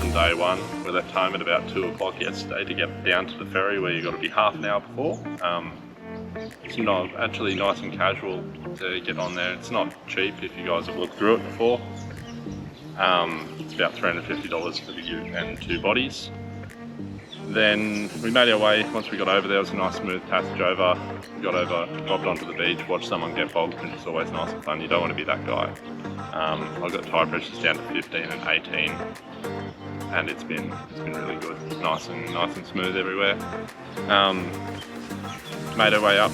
on day one. We left home at about 2 o'clock yesterday to get down to the ferry where you've got to be half an hour before. It's not actually nice and casual to get on there. It's not cheap if you guys have looked through it before. It's about $350 for the ute and 2 bodies. Then we made our way, once we got over there, it was a nice smooth passage over. We got over, dropped onto the beach, watched someone get bogged, which is always nice and fun. You don't want to be that guy. I got tide pressures down to 15 and 18, and it's been really good. Nice and smooth everywhere. Made our way up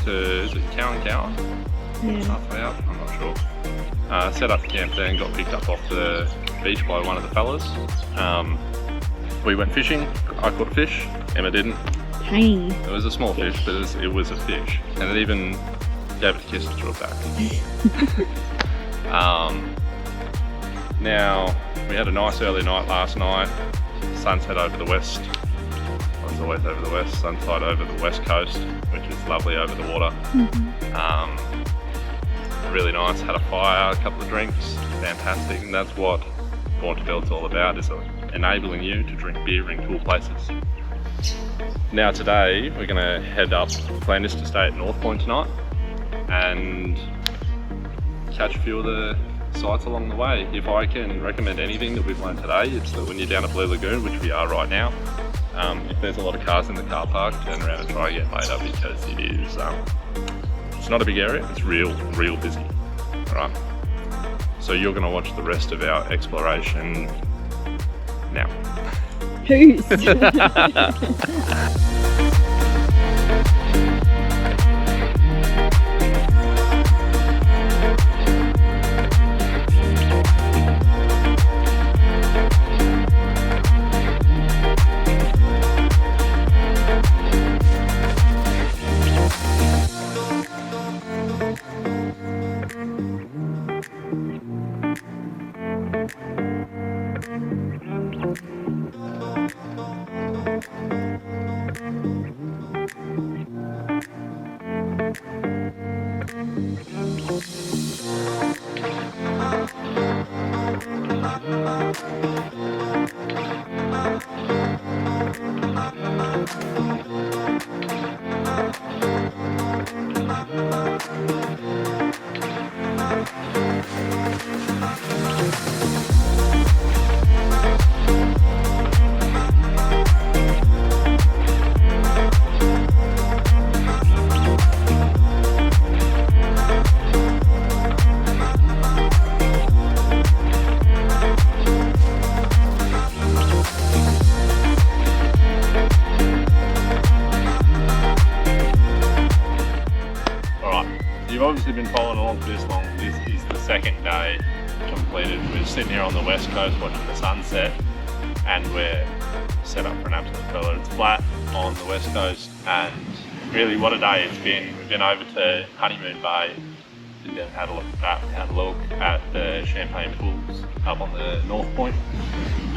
to, is it Cow and Cow? Yeah. Halfway up, I'm not sure. Set up camp there and got picked up off the beach by one of the fellas. We went fishing. I caught a fish. Emma didn't. Tiny. It was a small fish, but it was a fish, and it even gave it a kiss and threw it back. Now we had a nice early night last night. Sunset over the west. It's always over the west. Sunset over the west coast, which is lovely over the water. Really nice. Had a fire, a couple of drinks. Fantastic, and that's what Born to Build's all about, is enabling you to drink beer in cool places. Now today we're going to head up. Plan is to stay at North Point tonight and catch a few of the sights along the way. If I can recommend anything that we've learned today, it's that when you're down at Blue Lagoon, which we are right now, if there's a lot of cars in the car park, turn around and try and get later, because it is it's not a big area, it's real busy. Alright, so you're going to watch the rest of our exploration now. Who's? You've obviously been following along for this long. This is the second day completed. We're sitting here on the west coast watching the sunset, and we're set up for an absolute thriller. It's flat on the west coast, and really what a day it's been. We've been over to Honeymoon Bay, had a look at the champagne pools up on the North Point,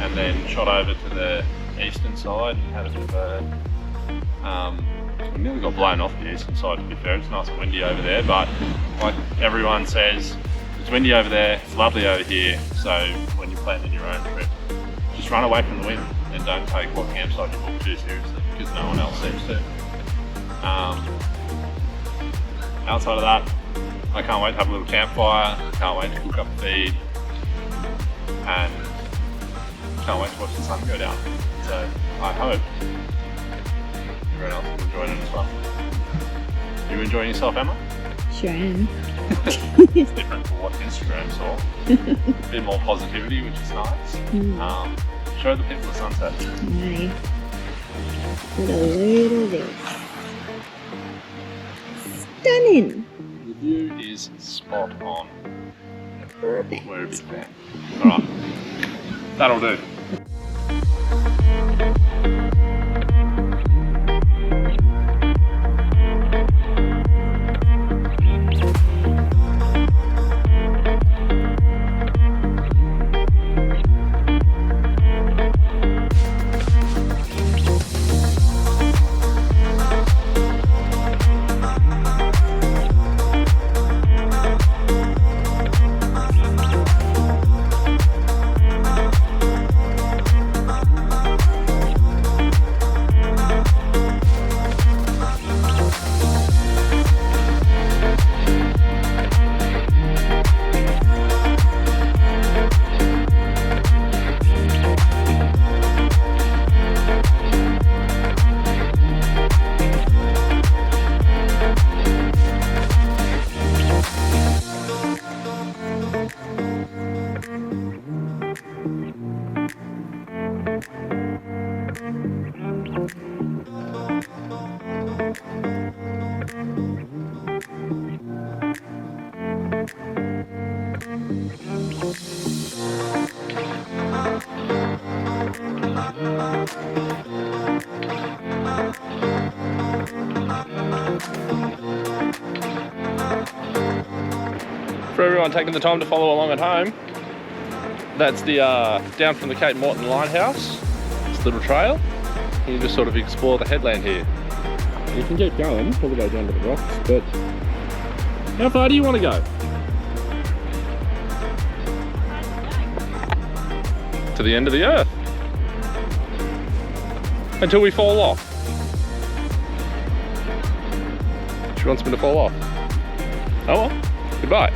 and then shot over to the eastern side and had a bit of we nearly got blown off the eastern side, to be fair. It's nice and windy over there, but like everyone says, it's windy over there, it's lovely over here, so when you're planning your own trip, just run away from the wind and don't take what campsite you book too seriously, because no one else seems to. Outside of that, I can't wait to have a little campfire, can't wait to cook up a feed, and can't wait to watch the sun go down. So I hope everyone else is enjoying it as well. You enjoying yourself, Emma? Sure am. It's different from what Instagram saw. A bit more positivity, which is nice. Show the people the sunset. Nice. What a load of this. Stunning. The view is spot on. Perfect. We're a big fan. Alright, that'll do. For everyone taking the time to follow along at home, that's the down from the Cape Moreton Lighthouse. This little trail. You can just sort of explore the headland here. You can keep going all the way down to the rocks, but how far do you want to go? To the end of the earth. Until we fall off. She wants me to fall off. Oh well, goodbye.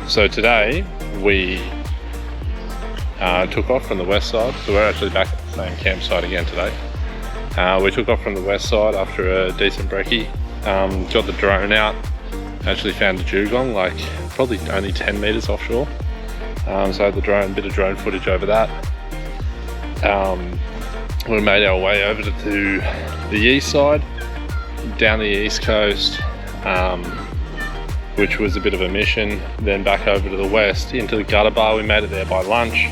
So today we took off from the west side, so we're actually back at the same campsite again today. We took off from the west side after a decent brekkie, got the drone out, actually found a dugong like probably only 10 metres offshore, so I had the drone, bit of drone footage over that. We made our way over to the east side, down the east coast, which was a bit of a mission, then back over to the west into the gutter bar. We made it there by lunch,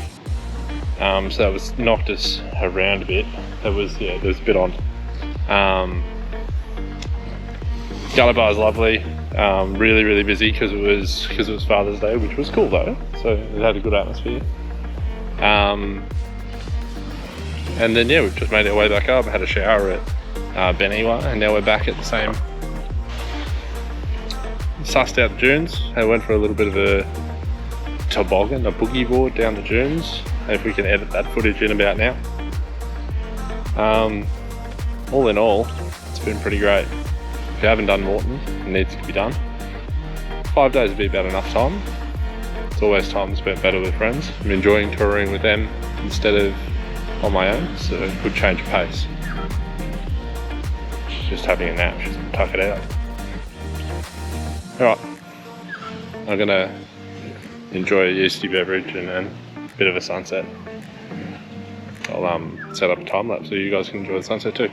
so that was knocked us around a bit. There was a bit on. Gutter bar is lovely, really busy because it was Father's Day, which was cool though, so it had a good atmosphere. And then yeah, we've just made our way back up, had a shower at Beniwa, and now we're back at the same. Sussed out the dunes and went for a little bit of a toboggan, a boogie board down the dunes. If we can edit that footage in about now. All in all, it's been pretty great. If you haven't done Moreton, it needs to be done. 5 days would be about enough time. It's always time spent better with friends. I'm enjoying touring with them instead of on my own, so a good change of pace. She's just having a nap, she's tuck it out. Alright, I'm gonna enjoy a yeasty beverage and then a bit of a sunset. I'll set up a time lapse so you guys can enjoy the sunset too.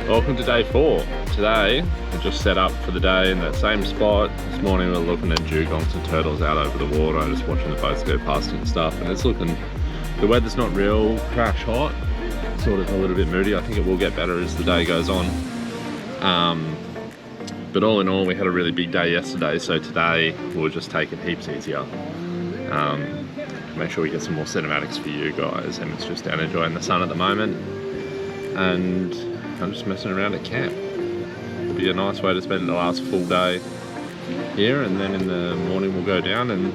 Welcome to day 4. Today we just set up for the day in that same spot. This morning we were looking at dugongs and turtles out over the water, just watching the boats go past and stuff, and it's looking, the weather's not real crash hot, sort of a little bit moody. I think it will get better as the day goes on. But all in all, we had a really big day yesterday, so today we'll just take it heaps easier. Make sure we get some more cinematics for you guys, and it's just down enjoying the sun at the moment. And I'm just messing around at camp. It'll be a nice way to spend the last full day here, and then in the morning we'll go down and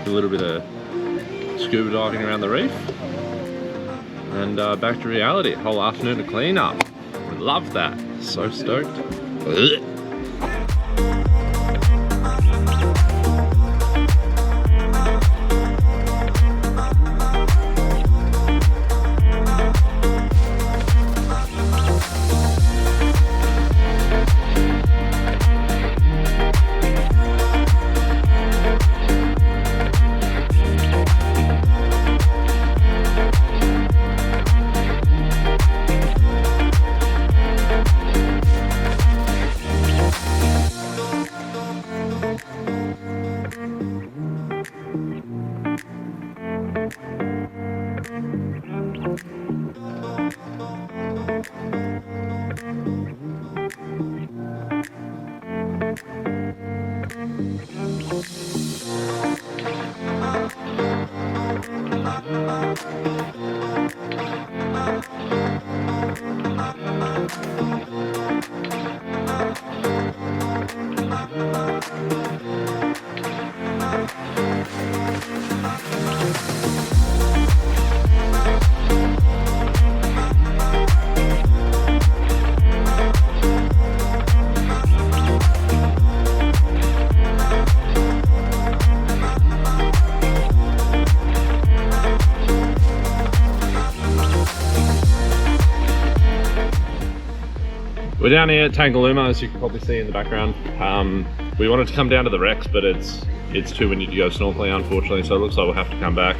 do a little bit of scuba diving around the reef, and back to reality. A whole afternoon of clean up. We love that. So stoked. Ugh. We're down here at Tangalooma, as you can probably see in the background. We wanted to come down to the wrecks, but it's too windy to go snorkeling, unfortunately, so it looks like we'll have to come back.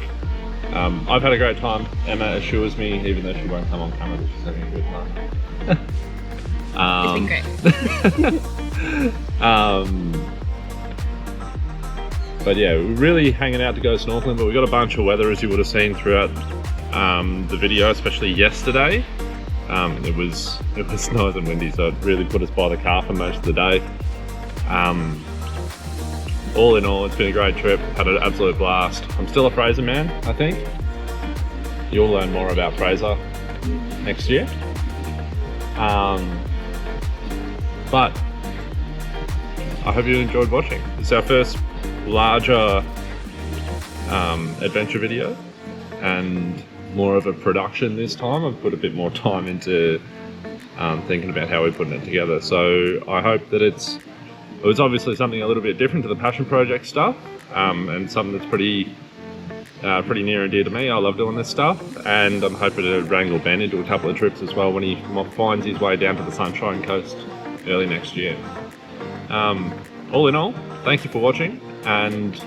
I've had a great time. Emma assures me, even though she won't come on camera, that she's having a good time. It's been great. But yeah, we're really hanging out to go snorkeling, but we got a bunch of weather, as you would have seen throughout the video, especially yesterday. It was nice and windy, so it really put us by the car for most of the day. All in all, it's been a great trip. Had an absolute blast. I'm still a Fraser man, I think. You'll learn more about Fraser next year. But I hope you enjoyed watching. It's our first larger adventure video, and more of a production this time. I've put a bit more time into thinking about how we're putting it together. So I hope that it was obviously something a little bit different to the passion project stuff, and something that's pretty near and dear to me. I love doing this stuff, and I'm hoping to wrangle Ben into a couple of trips as well when he finds his way down to the Sunshine Coast early next year. All in all, thank you for watching, and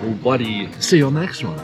we'll bloody see you on the next one.